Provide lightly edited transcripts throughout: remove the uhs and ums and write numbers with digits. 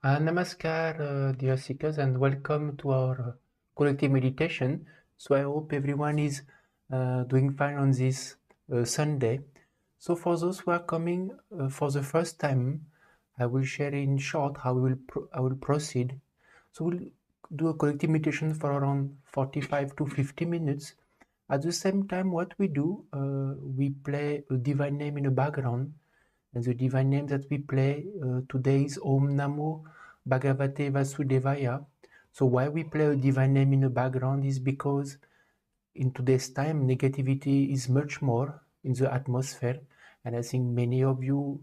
Namaskar, dear seekers, and welcome to our collective meditation. So I hope everyone is doing fine on this Sunday. So for those who are coming for the first time, I will share in short how I will proceed. So we'll do a collective meditation for around 45 to 50 minutes. At the same time, what we do, we play a divine name in the background, and the divine name that we play today is Om Namo Bhagavate Vasudevaya. So why we play a divine name in the background is because in today's time, negativity is much more in the atmosphere. And I think many of you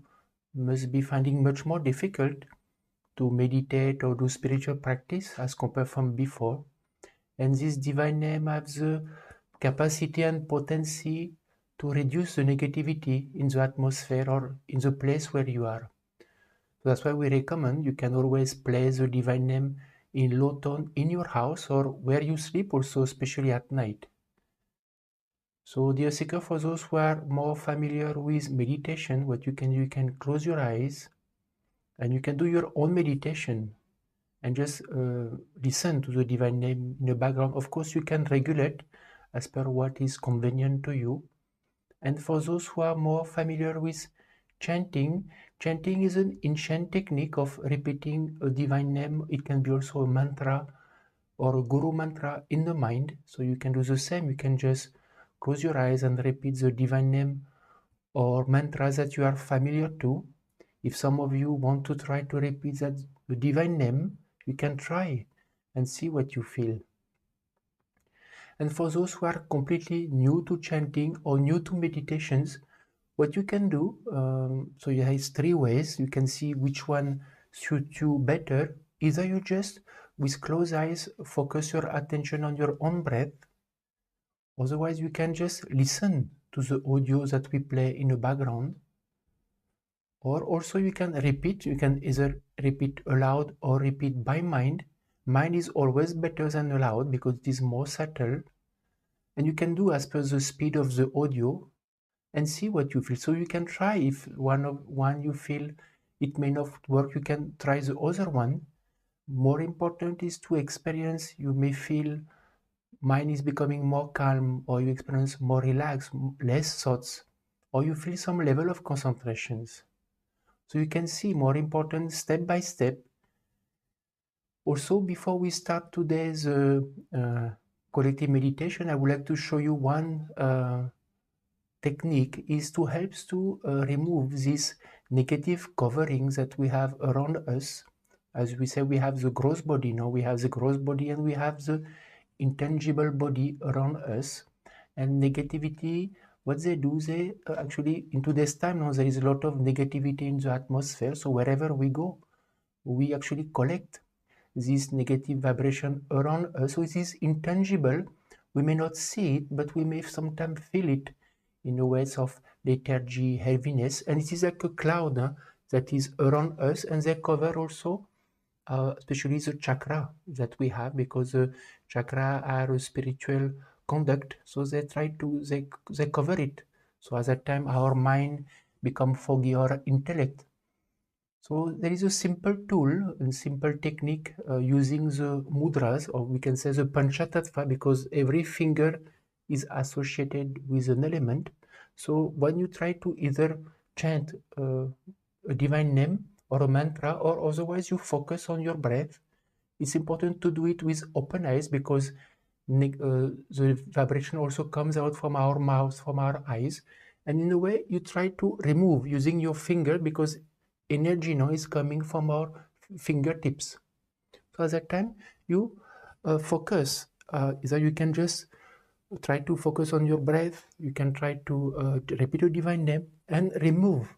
must be finding much more difficult to meditate or do spiritual practice as compared from before. And this divine name has the capacity and potency to reduce the negativity in the atmosphere or in the place where you are. So that's why we recommend you can always play the divine name in low tone in your house or where you sleep also, especially at night. So dear seeker, for those who are more familiar with meditation, what you can close your eyes and you can do your own meditation and just listen to the divine name in the background. Of course, you can regulate as per what is convenient to you. And for those who are more familiar with chanting, chanting is an ancient technique of repeating a divine name. It can be also a mantra or a guru mantra in the mind. So you can do the same. You can just close your eyes and repeat the divine name or mantras that you are familiar to. If some of you want to try to repeat that the divine name, you can try and see what you feel. And for those who are completely new to chanting or new to meditations, what you can do, so there is 3 ways. You can see which one suits you better. Either you just, with closed eyes, focus your attention on your own breath. Otherwise, you can just listen to the audio that we play in the background. Or also you can repeat. You can either repeat aloud or repeat by mind. Mind is always better than aloud because it is more subtle. And you can do as per the speed of the audio and see what you feel. So you can try. If one you feel it may not work, you can try the other one. More important is to experience. You may feel mind is becoming more calm, or you experience more relaxed, less thoughts, or you feel some level of concentrations. So you can see, more important, step by step. Also, before we start today's collective meditation, I would like to show you one technique is to help to remove these negative coverings that we have around us. As we say, we have the gross body. Now we have the gross body and we have the intangible body around us. And negativity, what they do, they actually, in today's time now, there is a lot of negativity in the atmosphere. So wherever we go, we actually collect this negative vibration around us. So it is intangible. We may not see it, but we may sometimes feel it in the ways of lethargy, heaviness, and it is like a cloud that is around us, and they cover also, especially the chakra that we have, because the chakra are a spiritual conduct, so they try to, they cover it. So at that time, our mind become foggy or intellect. So there is a simple tool and simple technique using the mudras, or we can say the panchatattva, because every finger is associated with an element. So when you try to either chant a divine name or a mantra, or otherwise you focus on your breath, it's important to do it with open eyes, because the vibration also comes out from our mouth, from our eyes. And in a way, you try to remove using your finger, because energy now is coming from our fingertips. So at that time, you focus. Either you can just try to focus on your breath, you can try to repeat a divine name and remove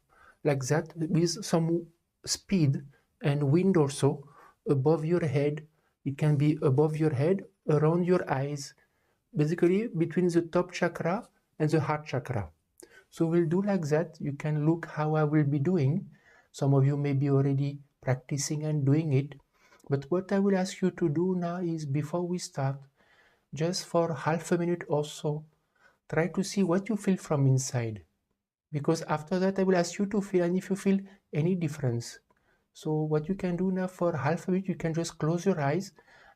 like that with some speed and wind also above your head. It can be above your head, around your eyes, basically between the top chakra and the heart chakra. So we'll do like that. You can look how I will be doing. Some of you may be already practicing and doing it. But what I will ask you to do now is, before we start, just for half a minute or so, try to see what you feel from inside. Because after that, I will ask you to feel, and if you feel any difference. So what you can do now for half a minute, you can just close your eyes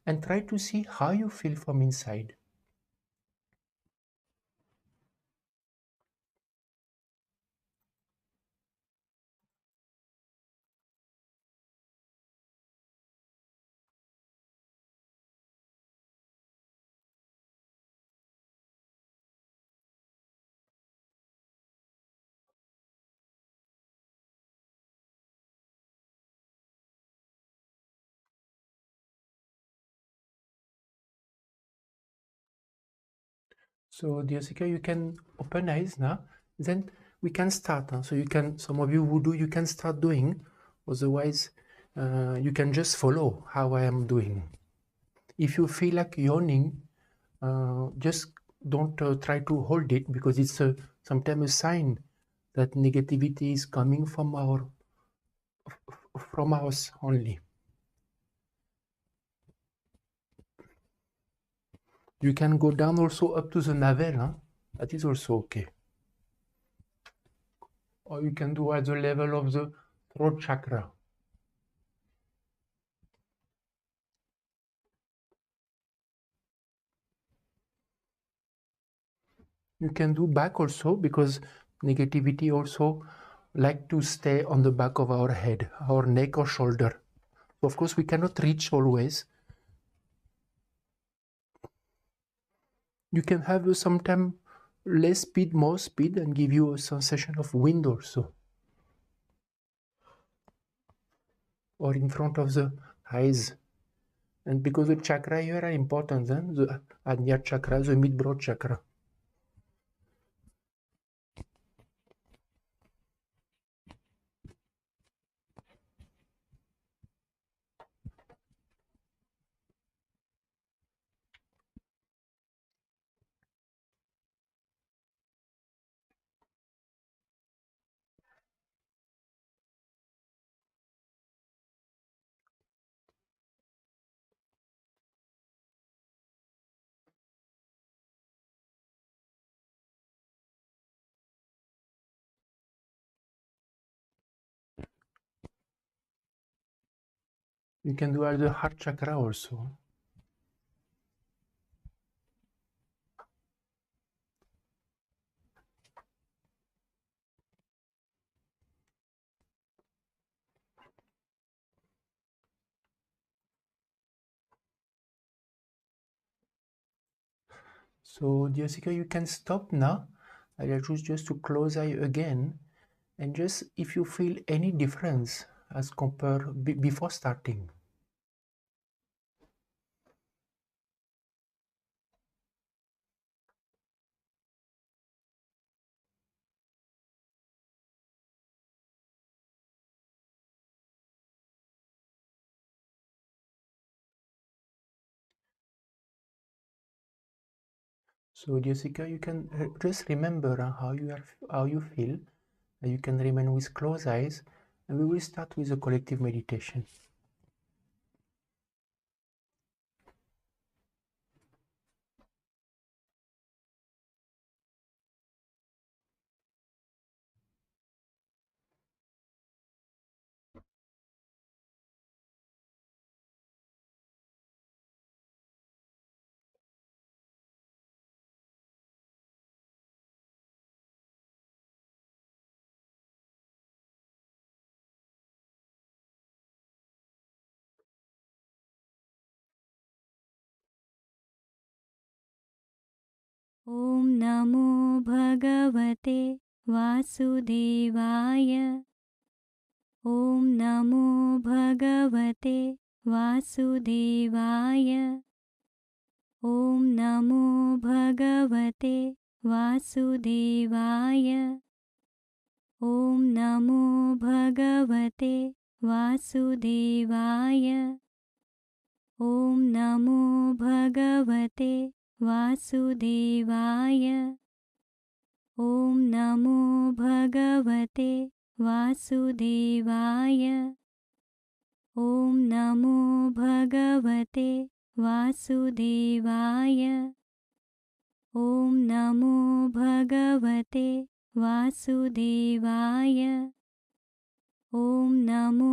and try to see how you feel from inside. So dear seeker, you can open eyes now. Then we can start. So you can, some of you who do, you can start doing. Otherwise, you can just follow how I am doing. If you feel like yawning, just don't try to hold it, because it's sometimes a sign that negativity is coming from us only. You can go down also up to the navel. That is also okay. Or you can do at the level of the throat chakra. You can do back also, because negativity also like to stay on the back of our head, our neck or shoulder. So of course we cannot reach always. You can have sometimes less speed, more speed, and give you a sensation of wind also. Or in front of the eyes. And because the chakra here are important, the Ajna chakra, the mid-broad chakra. You can do at the heart chakra also. So dear seeker, you can stop now. I'll choose just to close eye again, and just if you feel any difference as compared before starting. So dear seeker, you can just remember how you feel. You can remain with closed eyes, and we will start with a collective meditation. ॐ नमो भगवते वासुदेवाय। ॐ नमो भगवते वासुदेवाय। ॐ नमो भगवते वासुदेवाय। ॐ नमो भगवते वासुदेवाय। ॐ नमो भगवते वासुदेवाय। ॐ नमो भगवते वासुदेवाय। ॐ नमो भगवते वासुदेवाय। ॐ नमो भगवते वासुदेवाय। ॐ नमो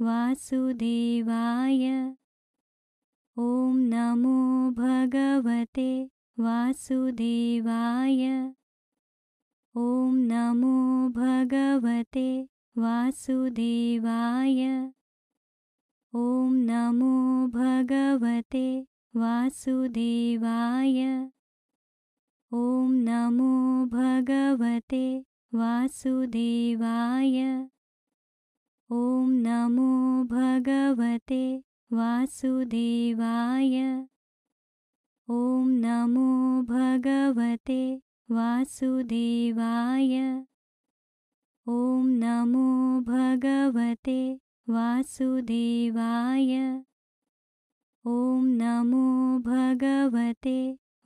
वासुदेवाय ॐ नमो भगवते वासुदेवाय ॐ नमो भगवते वासुदेवाय ॐ नमो भगवते वासुदेवाय ॐ नमो भगवते वासुदेवाय ॐ नमो भगवते वासुदेवाय ॐ नमो भगवते वासुदेवाय ॐ नमो भगवते वासुदेवाय ॐ नमो भगवते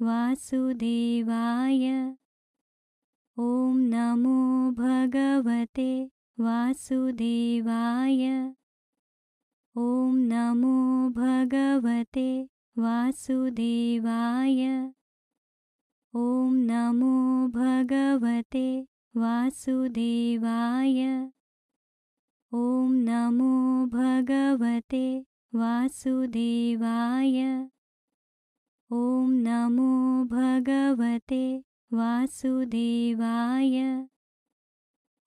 वासुदेवाय ॐ नमो भगवते वासुदेवाय ॐ नमो भगवते वासुदेवाय ॐ नमो भगवते वासुदेवाय ॐ नमो भगवते वासुदेवाय ॐ नमो भगवते वासुदेवाय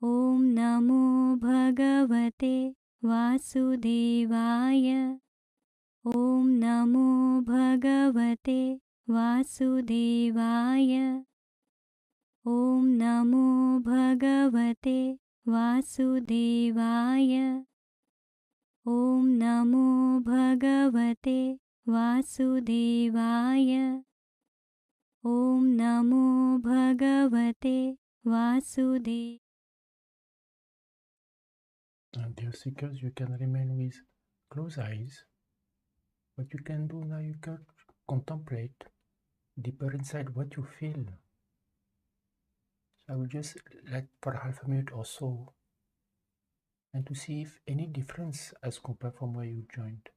ॐ नमो भगवते वासुदेवाय ॐ नमो भगवते वासुदेवाय ॐ नमो भगवते वासुदेवाय ॐ नमो भगवते वासुदेवाय ॐ नमो भगवते वासुदेवाय. Dear seekers, you can remain with closed eyes. What you can do now, you can contemplate deeper inside what you feel. So I will just let for half a minute or so, and to see if any difference as compared from where you joined.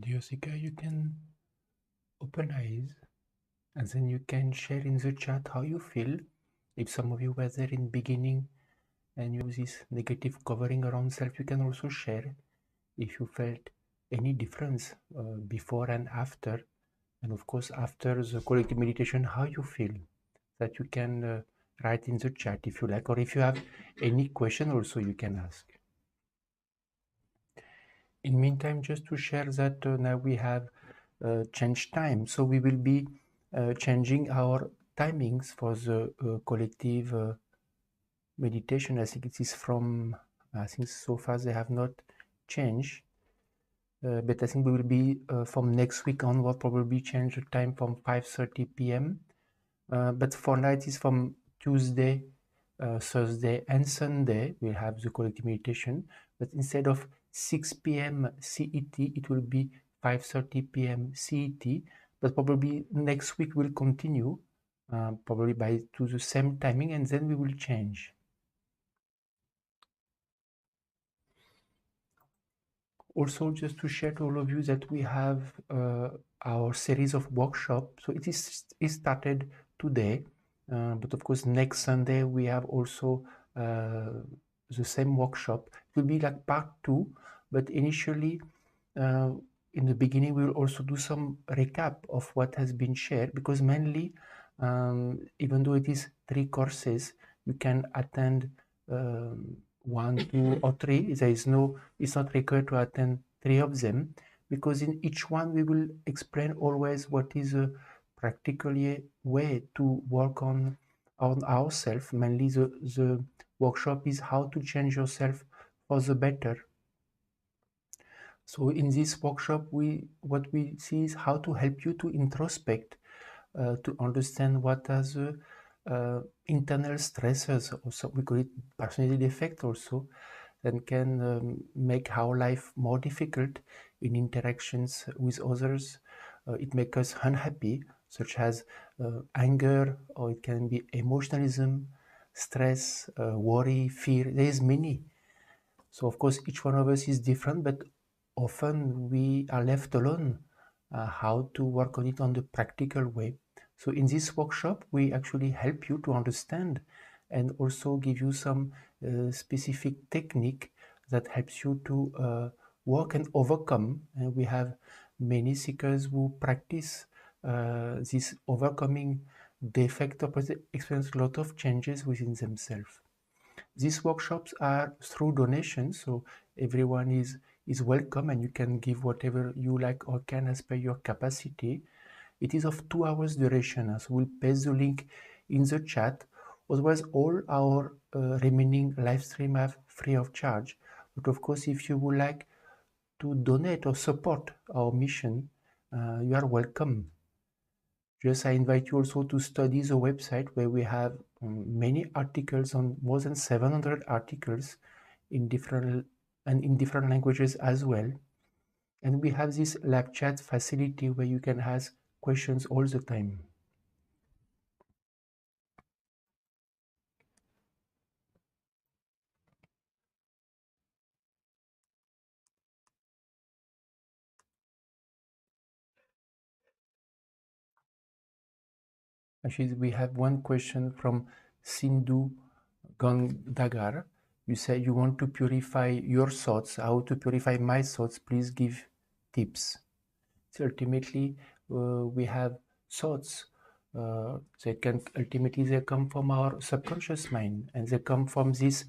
Dear seeker, you can open eyes, and then you can share in the chat how you feel. If some of you were there in beginning and you use this negative covering around self, you can also share if you felt any difference before and after, and of course after the collective meditation, how you feel. That you can write in the chat if you like, or if you have any question also you can ask. In meantime, just to share that now we have changed time, so we will be changing our timings for the collective meditation. I think it is from, I think so far they have not changed, but I think we will be from next week onward probably change the time from 5:30 p.m. But for now it is from Tuesday, Thursday and Sunday we'll have the collective meditation, but instead of 6 p.m. CET it will be 5:30 p.m. CET, but probably next week will continue probably to the same timing, and then we will change. Also, just to share to all of you that we have our series of workshops. So it is started today, but of course next Sunday we have also the same workshop. It will be like part 2, but initially in the beginning we will also do some recap of what has been shared, because mainly even though it is 3 courses, you can attend 1, 2, or 3. It's not required to attend 3 of them, because in each one we will explain always what is a practical way to work on ourselves. Mainly the workshop is how to change yourself for the better. So in this workshop, what we see is how to help you to introspect, to understand what are the internal stressors, also we call it personality defect also, that can make our life more difficult in interactions with others. It makes us unhappy, such as anger, or it can be emotionalism, stress, worry, fear. There is many. So of course, each one of us is different, but often we are left alone how to work on it on the practical way. So in this workshop, we actually help you to understand and also give you some specific technique that helps you to work and overcome. And we have many seekers who practice this overcoming defect or experience a lot of changes within themselves. These workshops are through donations, so everyone is welcome, and you can give whatever you like or can as per your capacity. It is of 2 hours duration, so we'll paste the link in the chat. Otherwise, all our remaining live stream are free of charge. But of course, if you would like to donate or support our mission, you are welcome. Just I invite you also to study the website, where we have many articles, on more than 700 articles in different languages as well. And we have this live chat facility where you can ask questions all the time. Actually, we have one question from Sindhu Gandagar. You say you want to purify your thoughts. How to purify my thoughts? Please give tips. So ultimately, we have thoughts. They come from our subconscious mind, and they come from this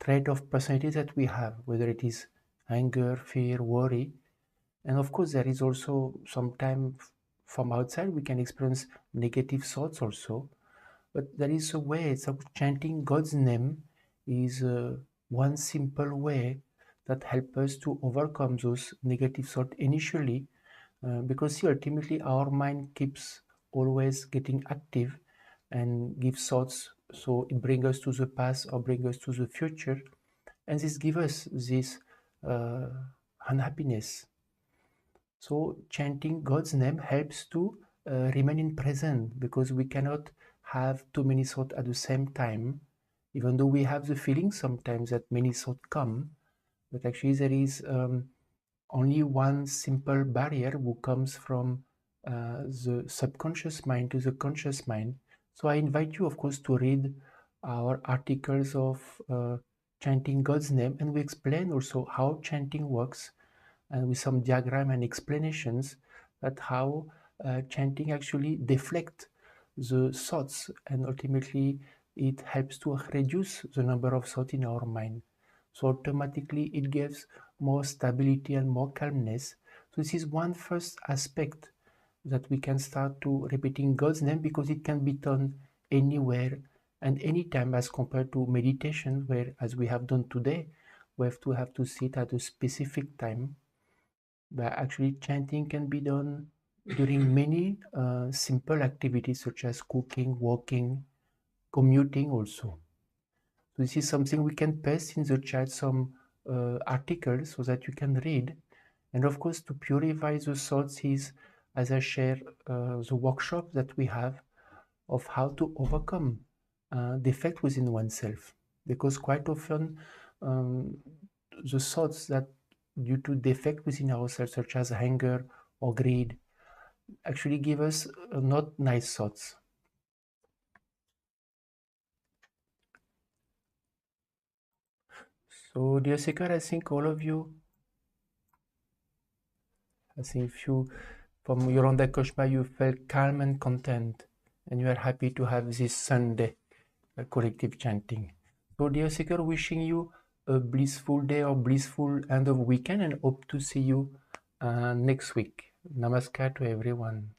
trait of personality that we have, whether it is anger, fear, worry. And of course, there is also sometimes from outside we can experience negative thoughts also. But there is a way. So chanting God's name is one simple way that helps us to overcome those negative thoughts initially, because see, ultimately our mind keeps always getting active and gives thoughts, so it brings us to the past or brings us to the future, and this gives us this uh, unhappiness. So chanting God's name helps to remain in present, because we cannot have too many thoughts at the same time, even though we have the feeling sometimes that many thoughts come, but actually there is only one simple barrier who comes from the subconscious mind to the conscious mind. So I invite you, of course, to read our articles of chanting God's name, and we explain also how chanting works, and with some diagram and explanations that how chanting actually deflect the thoughts, and ultimately it helps to reduce the number of thoughts in our mind. So automatically it gives more stability and more calmness. So this is one first aspect that we can start to repeating God's name, because it can be done anywhere and anytime, as compared to meditation, where, as we have done today, we have to sit at a specific time. But actually chanting can be done during many simple activities, such as cooking, walking, commuting also. So this is something we can paste in the chat, some articles, so that you can read. And of course, to purify the thoughts is, as I share the workshop that we have of how to overcome defect within oneself. Because quite often um, the thoughts that due to defect within ourselves, such as anger or greed, actually give us not nice thoughts. So dear seeker, I think all of you, I think if you, from Yolanda Koshma, you felt calm and content, and you are happy to have this Sunday collective chanting. So dear seeker, wishing you a blissful day or blissful end of weekend, and hope to see you next week. Namaskar to everyone.